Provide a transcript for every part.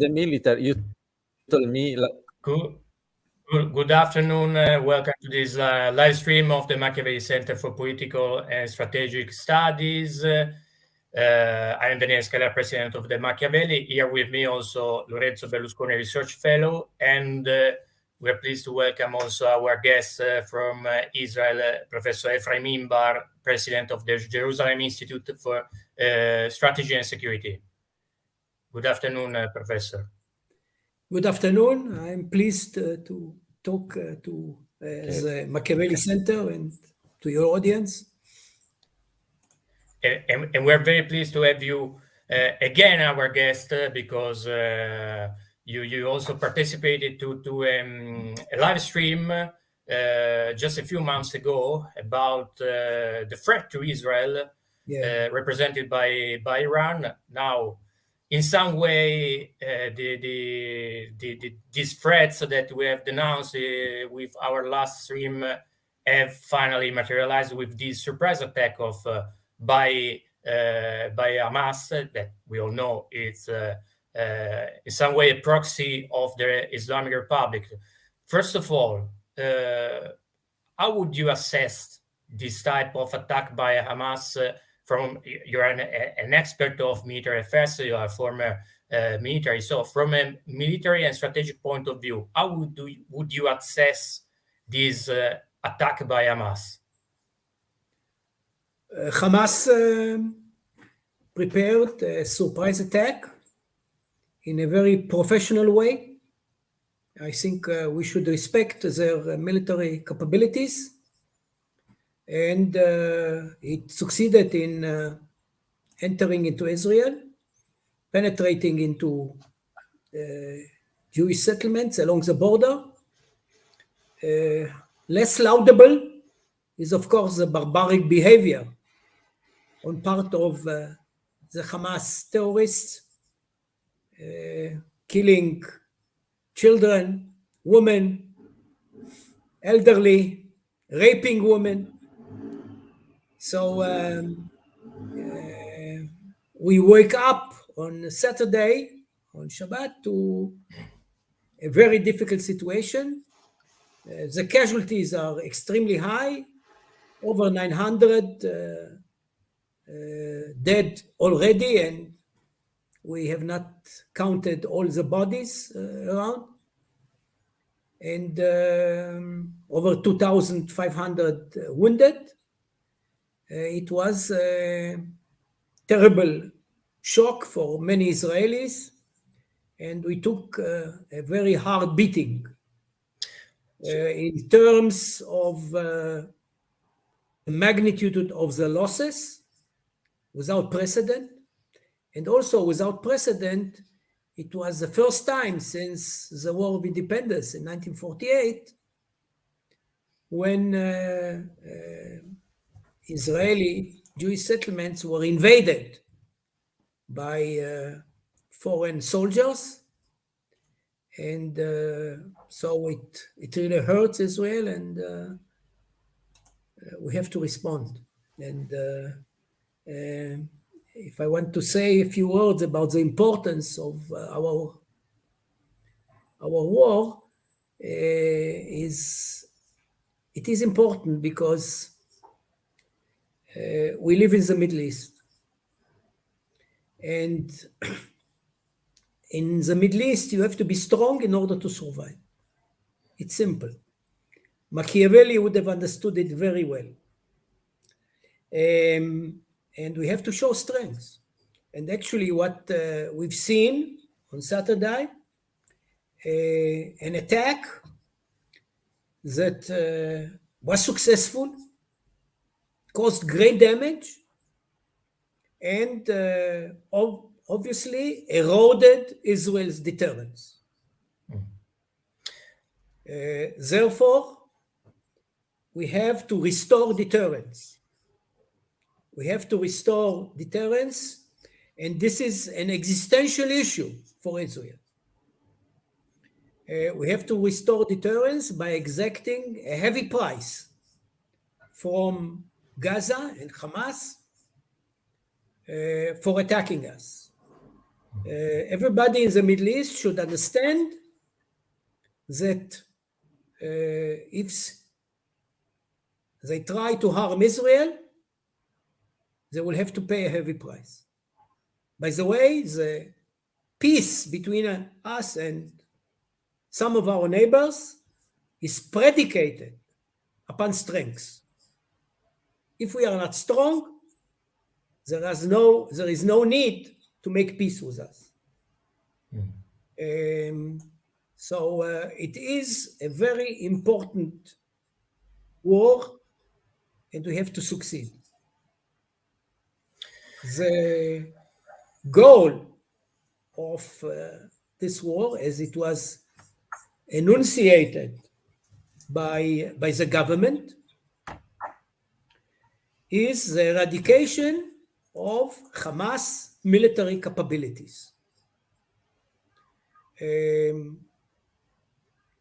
the military. You told me. Good afternoon. Welcome to this live stream of the Machiavelli Center for Political and Strategic Studies. I am Daniele Scalea, president of the Machiavelli. Here with me also Lorenzo Bernasconi, research fellow, and we are pleased to welcome also our guest from Israel, Professor Efraim Inbar, president of the Jerusalem Institute for Strategy and Security. Good afternoon, Professor. Good afternoon. I'm pleased to talk to the Machiavelli Center and to your audience. And we're very pleased to have you again, our guest, because you also participated to a live stream just a few months ago about the threat to Israel, represented by Iran. Now, in some way, these threats that we have denounced with our last stream have finally materialized with this surprise attack by Hamas, that we all know it's in some way a proxy of the Islamic Republic. First of all, how would you assess this type of attack by Hamas? You're an expert of military affairs, you are former military. So from a military and strategic point of view, how would you assess this attack by Hamas? Hamas prepared a surprise attack in a very professional way. I think we should respect their military capabilities. And it succeeded in entering into Israel, penetrating into Jewish settlements along the border. Less laudable is, of course, the barbaric behavior on part of the Hamas terrorists, killing children, women, elderly, raping women. So we wake up on Saturday, on Shabbat, to a very difficult situation. The casualties are extremely high, over 900 dead already, and we have not counted all the bodies around, and over 2,500 wounded. It was a terrible shock for many Israelis, and we took a very hard beating in terms of the magnitude of the losses, without precedent, and also without precedent. It was the first time since the War of Independence in 1948 when Israeli Jewish settlements were invaded by foreign soldiers, and so it really hurts Israel, and we have to respond. And if I want to say a few words about the importance of our war, it is important because we live in the Middle East, and in the Middle East, you have to be strong in order to survive. It's simple. Machiavelli would have understood it very well. And we have to show strength. And actually what we've seen on Saturday, an attack that was successful, caused great damage, and obviously eroded Israel's deterrence. Therefore, we have to restore deterrence. We have to restore deterrence, and this is an existential issue for Israel. We have to restore deterrence by exacting a heavy price from Gaza and Hamas for attacking us. Everybody in the Middle East should understand that if they try to harm Israel, they will have to pay a heavy price. By the way, the peace between us and some of our neighbors is predicated upon strength. If we are not strong, there is no need to make peace with us. So it is a very important war, and we have to succeed. The goal of this war, as it was enunciated by the government, is the eradication of Hamas military capabilities.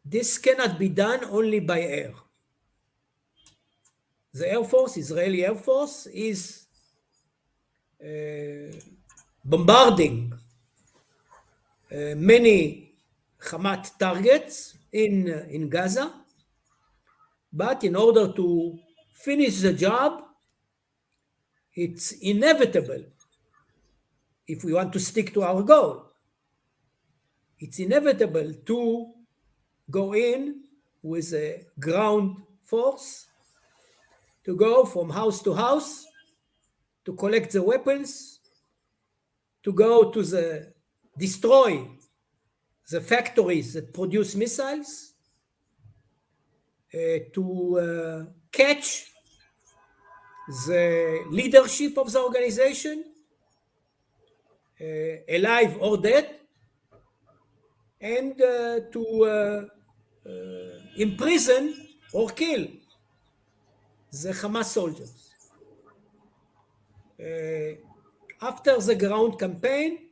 This cannot be done only by air. The Air Force, Israeli Air Force, is bombarding many Hamas targets in Gaza, but in order to finish the job, it's inevitable, if we want to stick to our goal, it's inevitable to go in with a ground force, to go from house to house, to collect the weapons, to go to destroy the factories that produce missiles, to catch the leadership of the organization, alive or dead, and to imprison or kill the Hamas soldiers. After the ground campaign,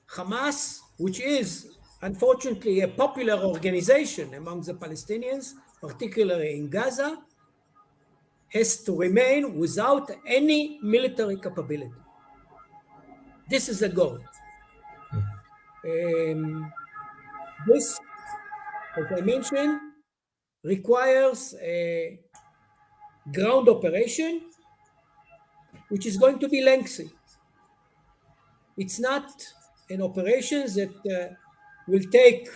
Hamas, which is unfortunately a popular organization among the Palestinians, particularly in Gaza, has to remain without any military capability. This is the goal. This, as I mentioned, requires a ground operation, which is going to be lengthy. It's not an operation that will take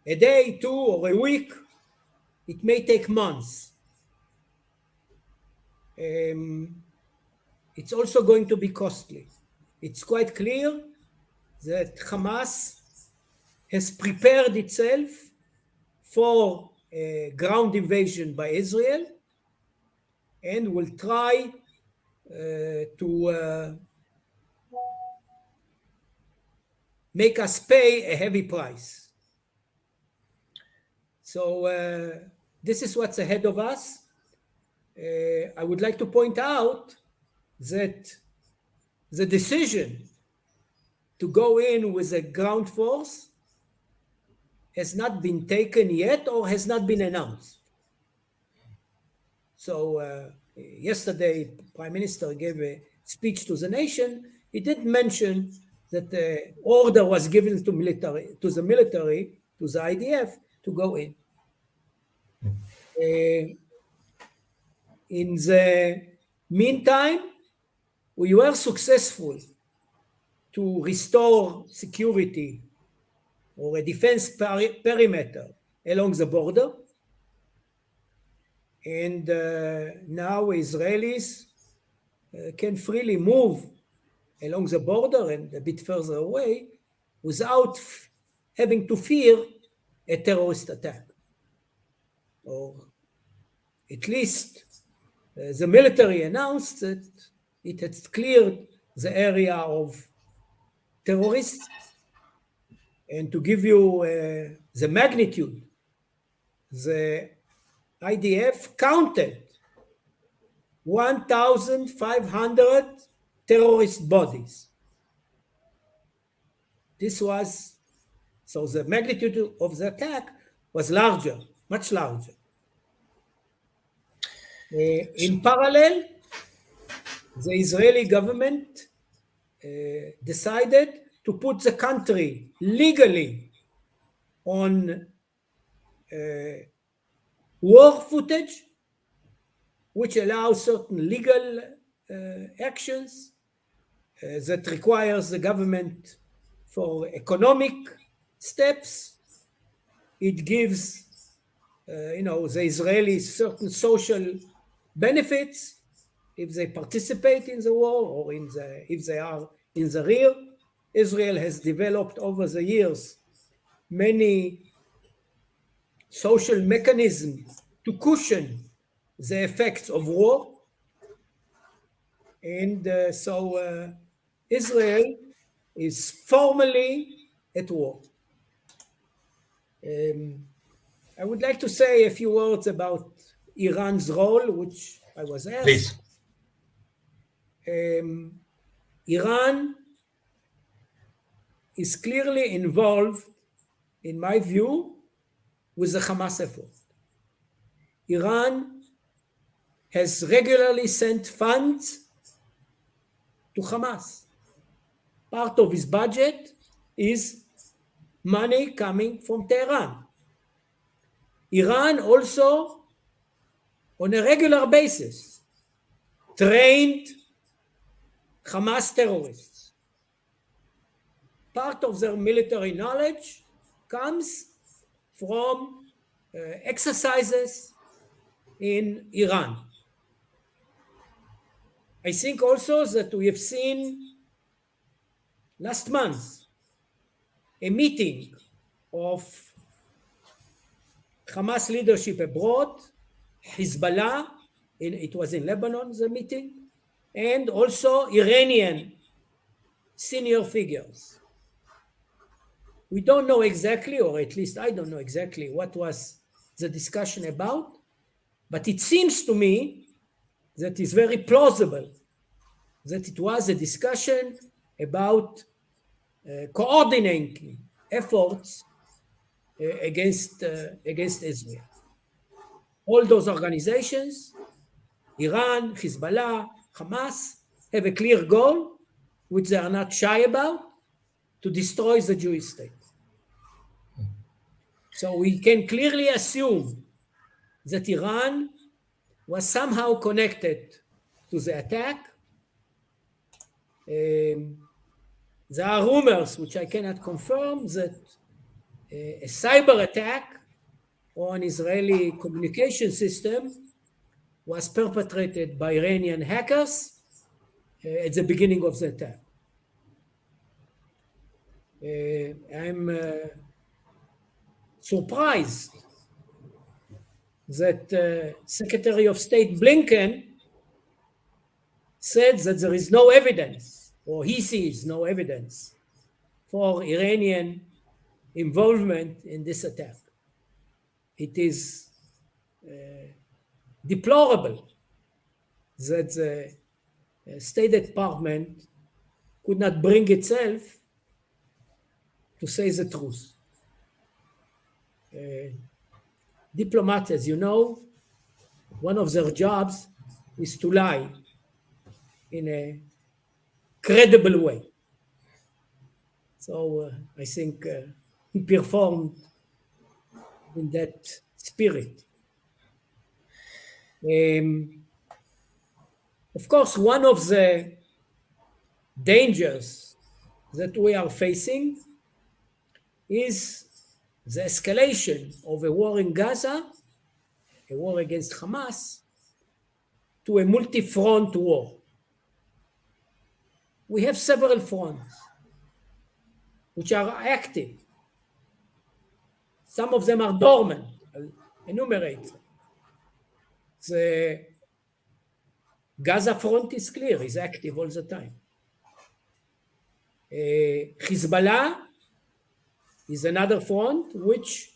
a day, 2, or a week. It may take months. It's also going to be costly. It's quite clear that Hamas has prepared itself for a ground invasion by Israel and will try to make us pay a heavy price. So this is what's ahead of us. I would like to point out that the decision to go in with a ground force has not been taken yet or has not been announced. So yesterday, Prime Minister gave a speech to the nation. He did mention that the order was given to the military, to the IDF, to go in. In the meantime, we were successful to restore security or a defense perimeter along the border. And now Israelis can freely move along the border and a bit further away without having to fear a terrorist attack. Or at least the military announced that it had cleared the area of terrorists. And to give you the magnitude, the IDF counted 1,500 terrorist bodies. This was, so the magnitude of the attack was larger, much larger. In parallel, the Israeli government decided to put the country legally on war footage, which allows certain legal actions that requires the government for economic steps. It gives, the Israelis certain social benefits if they participate in the war or if they are in the rear. Israel has developed over the years many social mechanisms to cushion the effects of war. And so Israel is formally at war. I would like to say a few words about Iran's role, which I was asked. Please. Iran is clearly involved, in my view, with the Hamas effort. Iran has regularly sent funds to Hamas. Part of his budget is money coming from Tehran. Iran also, on a regular basis, trained Hamas terrorists. Part of their military knowledge comes from exercises in Iran. I think also that we have seen last month a meeting of Hamas leadership abroad, Hezbollah, it was in Lebanon, the meeting, and also Iranian senior figures. We don't know exactly, or at least I don't know exactly what was the discussion about, but it seems to me that it's very plausible that it was a discussion about coordinating efforts against Israel. All those organizations, Iran, Hezbollah, Hamas, have a clear goal, which they are not shy about, to destroy the Jewish state. So we can clearly assume that Iran was somehow connected to the attack. There are rumors, which I cannot confirm, that a cyber attack on Israeli communication system was perpetrated by Iranian hackers at the beginning of the attack. I'm surprised that Secretary of State Blinken said that there is no evidence, or he sees no evidence, for Iranian involvement in this attack. It is deplorable that the State Department could not bring itself to say the truth. Diplomats, as you know, one of their jobs is to lie in a credible way. So I think he performed in that spirit. Of course, one of the dangers that we are facing is the escalation of a war in Gaza, a war against Hamas, to a multi-front war. We have several fronts which are active. Some of them are dormant. I'll enumerate them. The Gaza front is clear, is active all the time. Hezbollah is another front which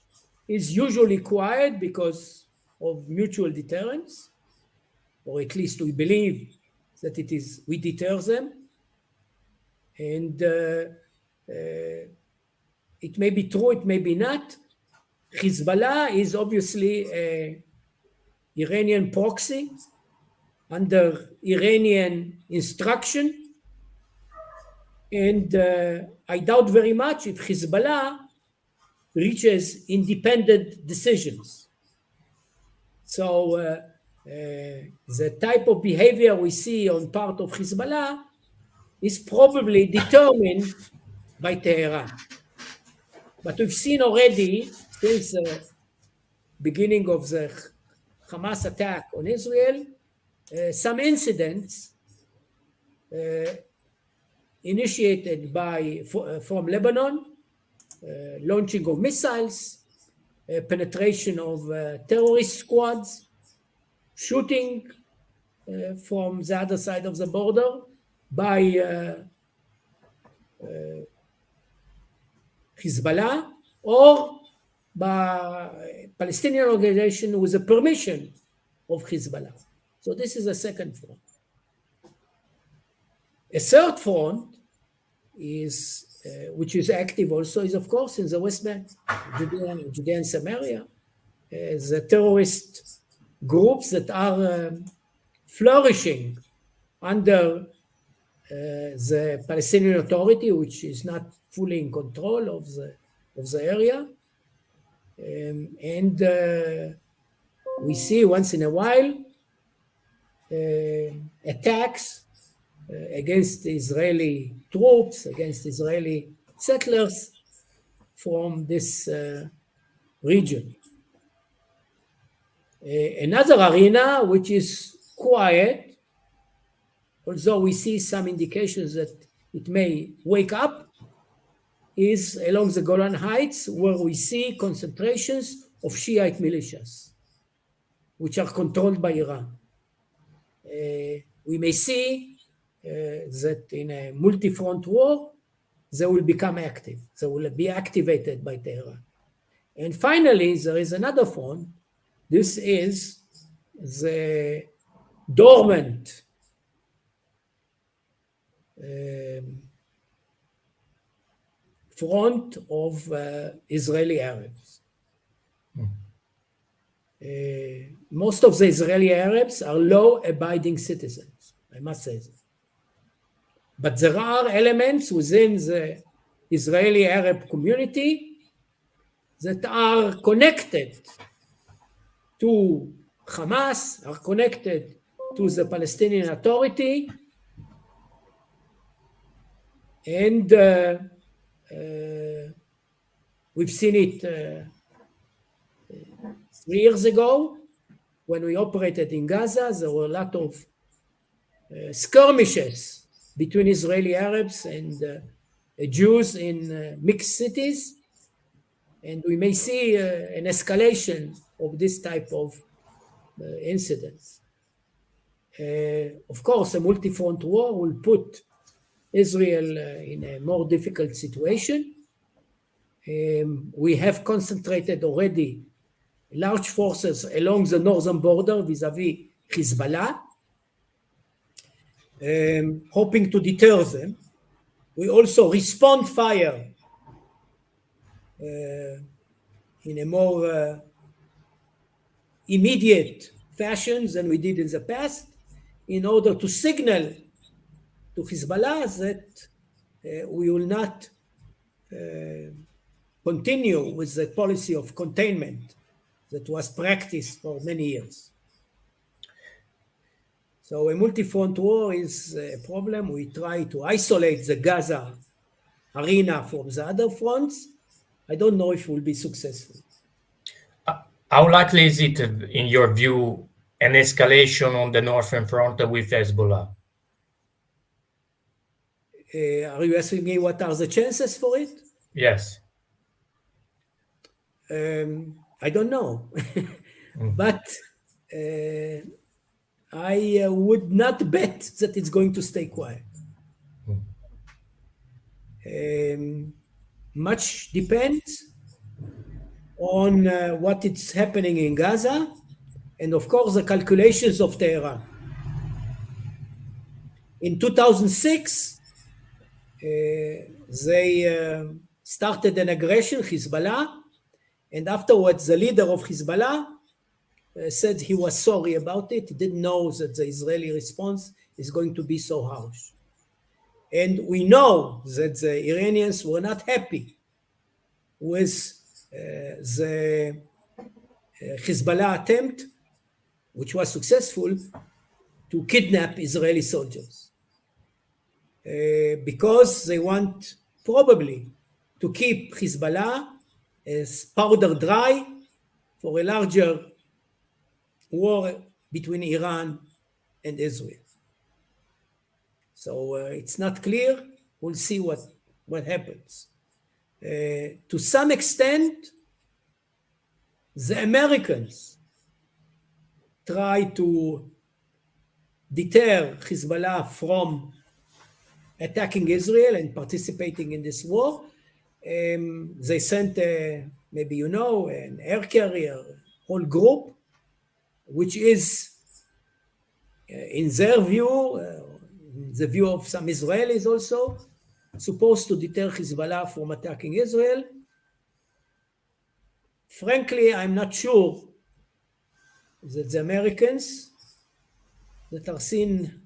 is usually quiet because of mutual deterrence, or at least we believe that we deter them. And it may be true, it may be not. Hezbollah is obviously an Iranian proxy under Iranian instruction. And I doubt very much if Hezbollah reaches independent decisions. So the type of behavior we see on part of Hezbollah is probably determined by Tehran. But we've seen already since the beginning of the Hamas attack on Israel, some incidents initiated from Lebanon, launching of missiles, penetration of terrorist squads, shooting from the other side of the border by Hezbollah or by Palestinian organization with the permission of Hezbollah. So this is a second front. A third front is, which is active also, is of course in the West Bank, Judea and Samaria, the terrorist groups that are flourishing under the Palestinian Authority, which is not fully in control of the area. And we see once in a while attacks against Israeli troops, against Israeli settlers from this region. Another arena which is quiet, although we see some indications that it may wake up, is along the Golan Heights, where we see concentrations of Shiite militias, which are controlled by Iran. We may see that in a multi-front war, they will become active. They will be activated by Tehran. And finally, there is another front. This is the dormant front of Israeli Arabs. Most of the Israeli Arabs are law-abiding citizens, I must say that. But there are elements within the Israeli Arab community that are connected to Hamas, are connected to the Palestinian Authority, and we've seen it 3 years ago when we operated in Gaza. There were a lot of skirmishes between Israeli Arabs and Jews in mixed cities, and we may see an escalation of this type of incidents. Of course, a multi-front war will put Israel in a more difficult situation. We have concentrated already large forces along the northern border vis-a-vis Hezbollah, hoping to deter them. We also respond fire in a more immediate fashion than we did in the past, in order to signal to Hezbollah that we will not continue with the policy of containment that was practiced for many years. So a multi-front war is a problem. We try to isolate the Gaza arena from the other fronts. I don't know if we'll be successful. How likely is it, in your view, an escalation on the northern front with Hezbollah? Are you asking me what are the chances for it? Yes. I don't know. But I would not bet that it's going to stay quiet. Much depends on what is happening in Gaza, and of course the calculations of Tehran. In 2006, they started an aggression, Hezbollah, and afterwards the leader of Hezbollah said he was sorry about it. He didn't know that the Israeli response is going to be so harsh. And we know that the Iranians were not happy with the Hezbollah attempt, which was successful, to kidnap Israeli soldiers. Because they want probably to keep Hezbollah as powder dry for a larger war between Iran and Israel. So it's not clear. We'll see what happens. To some extent, the Americans try to deter Hezbollah from attacking Israel and participating in this war. They sent, maybe you know, an air carrier, whole group, which is, in their view, the view of some Israelis also, supposed to deter Hezbollah from attacking Israel. Frankly, I'm not sure that the Americans, that are seen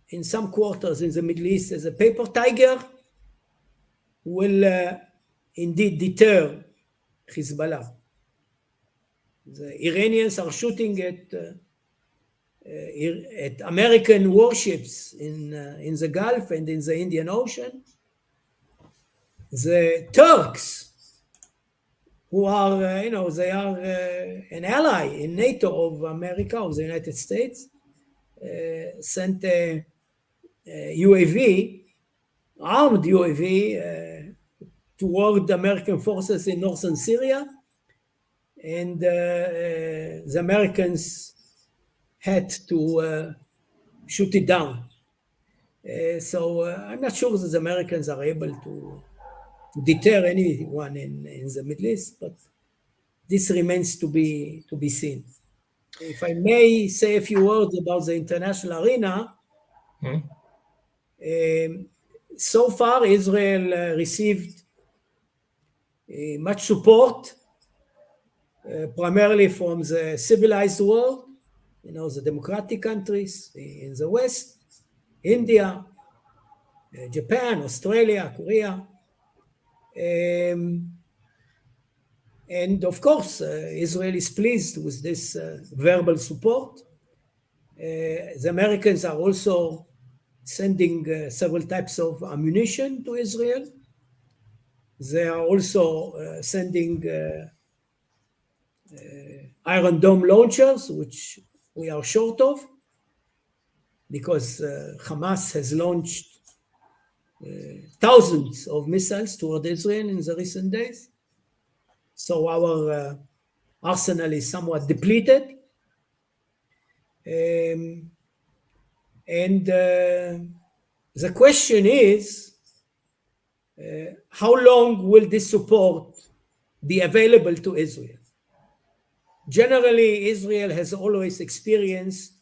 in some quarters in the Middle East as a paper tiger, will indeed deter Hezbollah. The Iranians are shooting at American warships in the Gulf and in the Indian Ocean. The Turks, who are, they are an ally in NATO of America, of the United States, sent a UAV, armed UAV, toward American forces in northern Syria. And the Americans had to shoot it down. So I'm not sure that the Americans are able to deter anyone in the Middle East, but this remains to be seen. If I may say a few words about the international arena, so far Israel received much support, primarily from the civilized world, the democratic countries in the West, India, Japan, Australia, Korea. And of course, Israel is pleased with this verbal support. The Americans are also sending several types of ammunition to Israel. They are also sending Iron Dome launchers, which we are short of, because Hamas has launched thousands of missiles toward Israel in the recent days. So our arsenal is somewhat depleted. And the question is, how long will this support be available to Israel? Generally, Israel has always experienced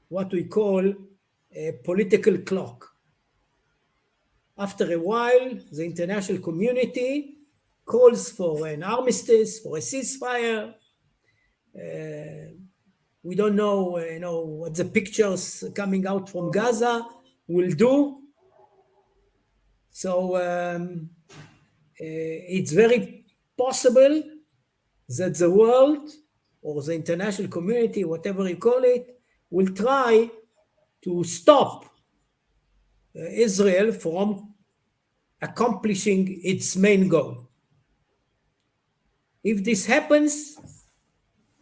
what we call a political clock. After a while, the international community calls for an armistice, for a ceasefire. We don't know, what the pictures coming out from Gaza will do. So it's very possible that the world or the international community, whatever you call it, will try to stop Israel from accomplishing its main goal. If this happens,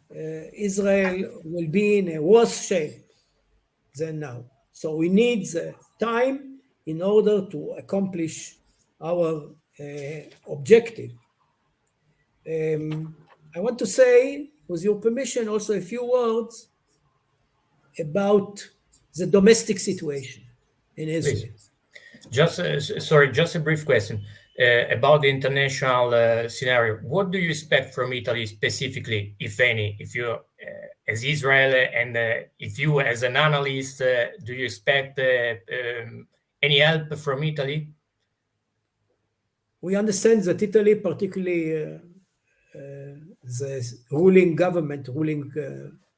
Israel will be in a worse shape than now. So we need the time in order to accomplish our objective. I want to say, with your permission, also a few words about the domestic situation in Israel. Please. Just a brief question about the international scenario. What do you expect from Italy specifically, if any, if you, as Israel, and if you, as an analyst, do you expect any help from Italy? We understand that Italy, particularly the ruling government,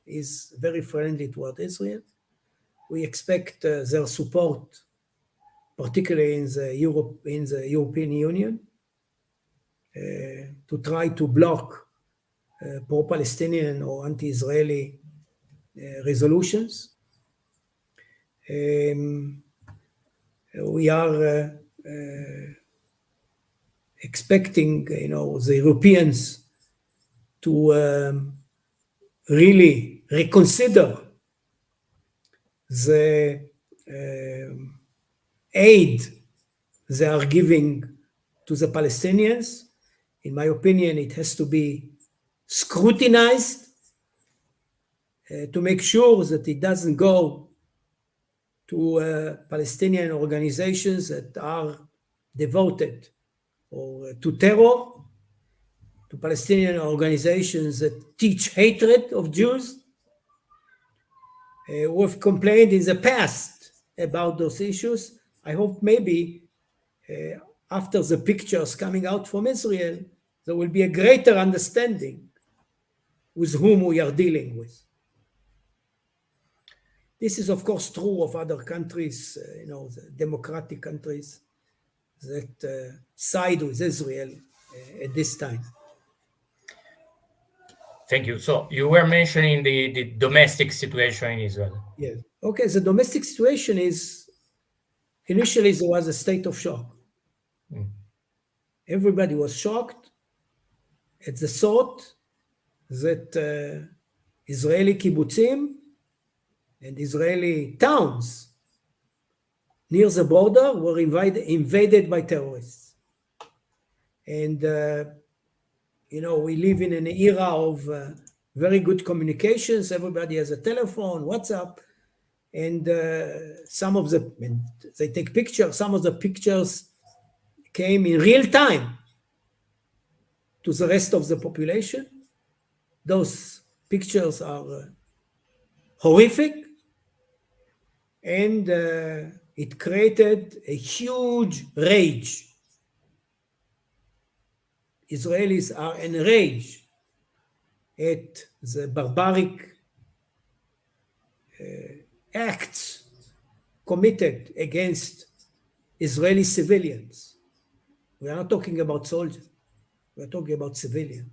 is very friendly toward Israel. We expect their support particularly in the European Union, to try to block pro-Palestinian or anti-Israeli resolutions. We are expecting, the Europeans to really reconsider the aid they are giving to the Palestinians. In my opinion, it has to be scrutinized to make sure that it doesn't go to Palestinian organizations that are devoted or to terror, to Palestinian organizations that teach hatred of Jews. We've complained in the past about those issues. I hope maybe after the pictures coming out from Israel, there will be a greater understanding with whom we are dealing with. This is, of course, true of other countries, the democratic countries that side with Israel at this time. Thank you. So you were mentioning the domestic situation in Israel. Yes. Okay, the domestic situation is, initially there was a state of shock. Everybody was shocked at the thought that Israeli kibbutzim and Israeli towns near the border were invaded by terrorists. And, we live in an era of very good communications. Everybody has a telephone, WhatsApp, and they take pictures. Some of the pictures came in real time to the rest of the population. Those pictures are horrific, and it created a huge rage. Israelis are enraged at the barbaric acts committed against Israeli civilians. We are not talking about soldiers. We are talking about civilians.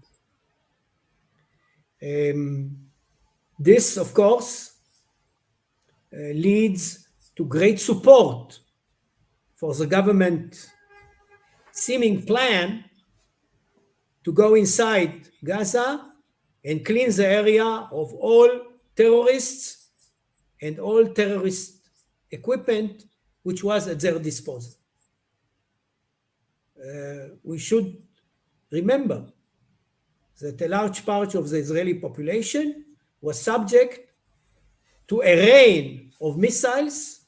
This, of course, leads to great support for the government seeming plan to go inside Gaza and clean the area of all terrorists and all terrorist equipment which was at their disposal. We should remember that a large part of the Israeli population was subject to a rain of missiles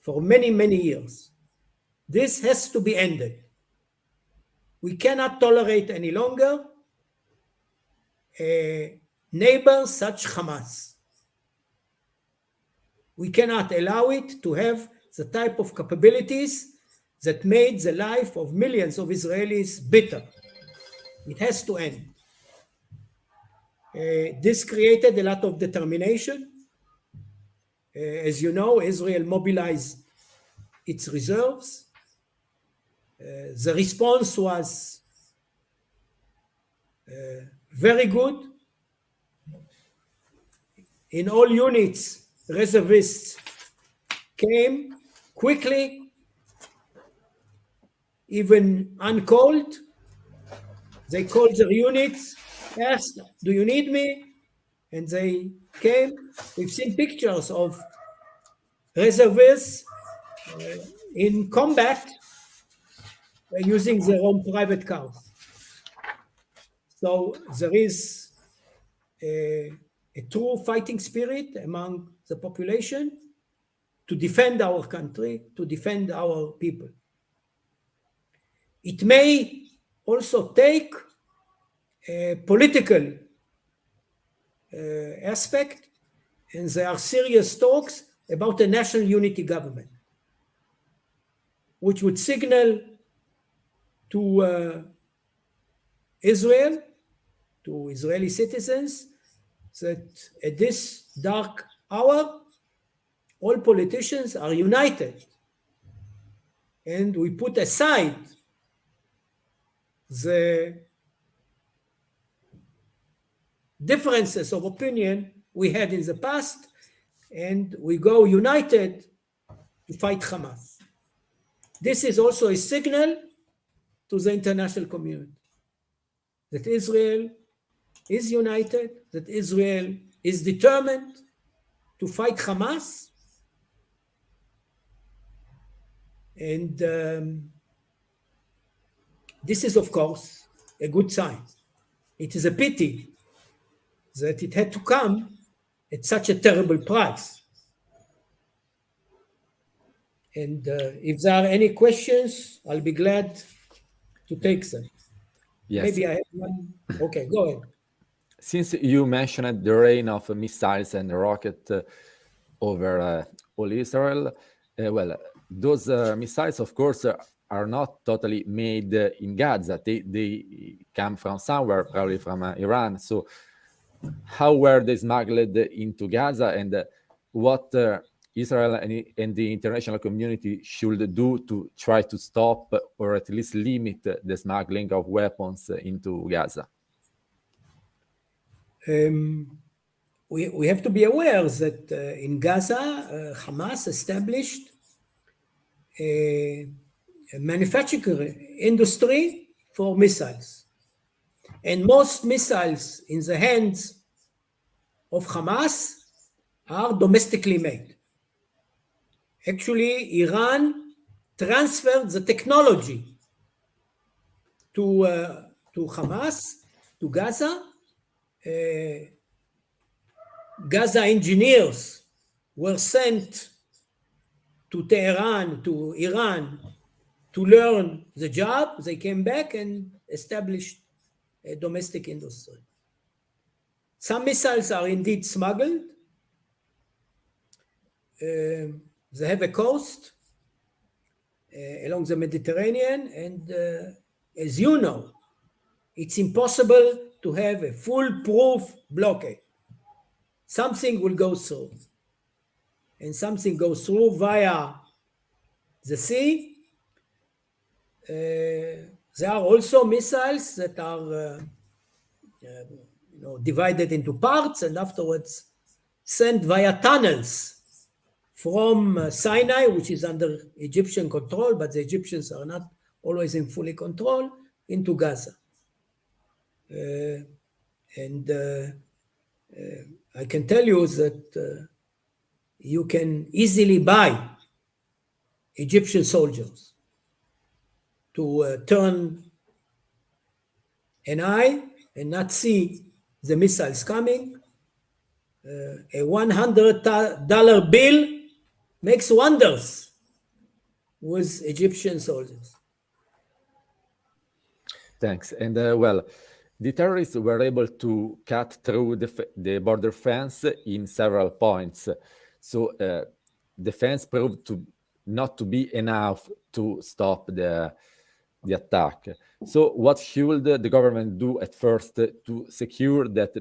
for many, many years. This has to be ended. We cannot tolerate any longer a neighbor such Hamas. We cannot allow it to have the type of capabilities that made the life of millions of Israelis bitter. It has to end. This created a lot of determination. As you know, Israel mobilized its reserves. The response was very good. In all units, reservists came quickly, even uncalled. They called their units, asked, "Do you need me?" And they came. We've seen pictures of reservists in combat using their own private cars. So there is a true fighting spirit among the population to defend our country, to defend our people. It may also take a political aspect, and there are serious talks about a national unity government, which would signal to Israel, to Israeli citizens, that at this dark hour, all politicians are united and we put aside the differences of opinion we had in the past, and we go united to fight Hamas. This is also a signal to the international community that Israel is united, that Israel is determined to fight Hamas. And this is, of course, a good sign. It is a pity that it had to come at such a terrible price. And if there are any questions, I'll be glad to take them. Yes. Maybe I have one. Okay, go ahead. Since you mentioned the rain of missiles and rockets over all Israel, well, those missiles, of course, are not totally made in Gaza. They come from somewhere, probably from Iran. So how were they smuggled into Gaza, and what Israel and the international community should do to try to stop or at least limit the smuggling of weapons into Gaza? We have to be aware that in Gaza, Hamas established a manufacturing industry for missiles. And most missiles in the hands of Hamas are domestically made. Actually, Iran transferred the technology to Hamas, to Gaza. Gaza engineers were sent to Tehran, to Iran, to learn the job. They came back and established a domestic industry. Some missiles are indeed smuggled. They have a coast along the Mediterranean, and as you know, it's impossible to have a foolproof blockade. Something will go through, and something goes through via the sea. There are also missiles that are divided into parts and afterwards sent via tunnels from Sinai, which is under Egyptian control, but the Egyptians are not always in fully control, into Gaza. And I can tell you that you can easily buy Egyptian soldiers to turn an eye and not see the missiles coming. A $100 bill makes wonders with Egyptian soldiers. Thanks. And well, the terrorists were able to cut through the border fence in several points. So the fence proved not to be enough to stop the attack. So what should the government do at first to secure that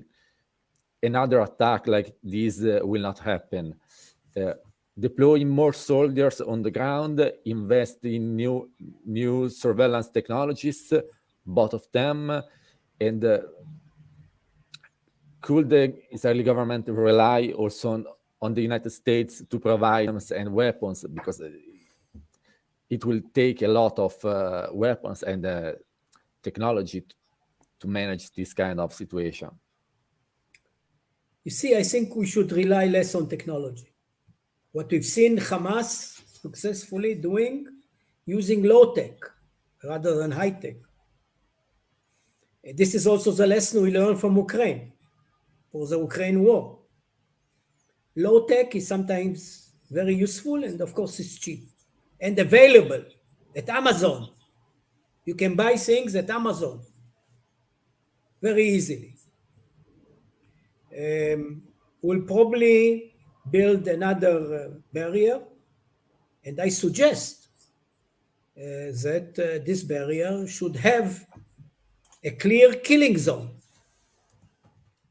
another attack like this will not happen? Deploy more soldiers on the ground, invest in new surveillance technologies, both of them, and could the Israeli government rely also on the United States to provide arms and weapons, because it will take a lot of weapons and technology to manage this kind of situation? You see, I think we should rely less on technology. What we've seen Hamas successfully doing, using low-tech rather than high-tech. This is also the lesson we learned from Ukraine, for the Ukraine war. Low-tech is sometimes very useful, and of course it's cheap and available at Amazon. You can buy things at Amazon very easily. We'll probably build another barrier, and I suggest that this barrier should have a clear killing zone.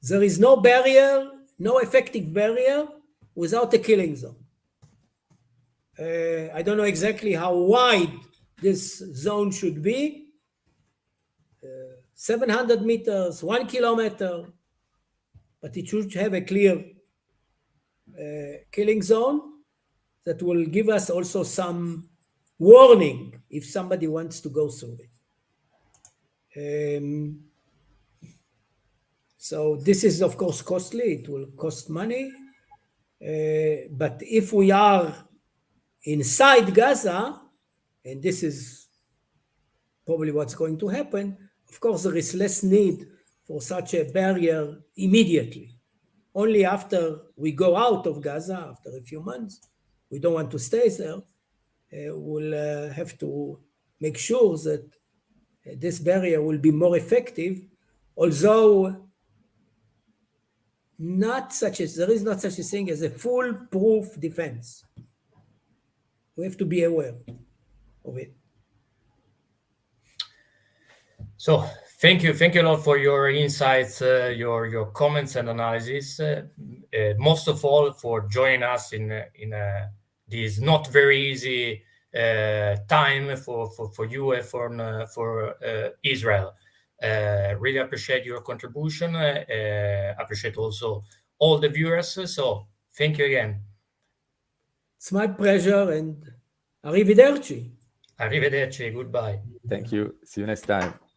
There is no barrier, no effective barrier without a killing zone. I don't know exactly how wide this zone should be. 700 meters, 1 kilometer, but it should have a clear killing zone that will give us also some warning if somebody wants to go through it. So this is, of course, costly. It will cost money. But if we are inside Gaza, and this is probably what's going to happen, of course, there is less need for such a barrier immediately. Only after we go out of Gaza, after a few months, we don't want to stay there, we'll have to make sure that this barrier will be more effective, although there is not such a thing as a foolproof defense. We have to be aware of it. So thank you a lot for your insights, your comments and analysis. Most of all, for joining us in this not very easy time for you and for Israel. Really appreciate your contribution. Appreciate also all the viewers. So thank you again. It's my pleasure, and arrivederci. Arrivederci. Goodbye. Thank you. See you next time.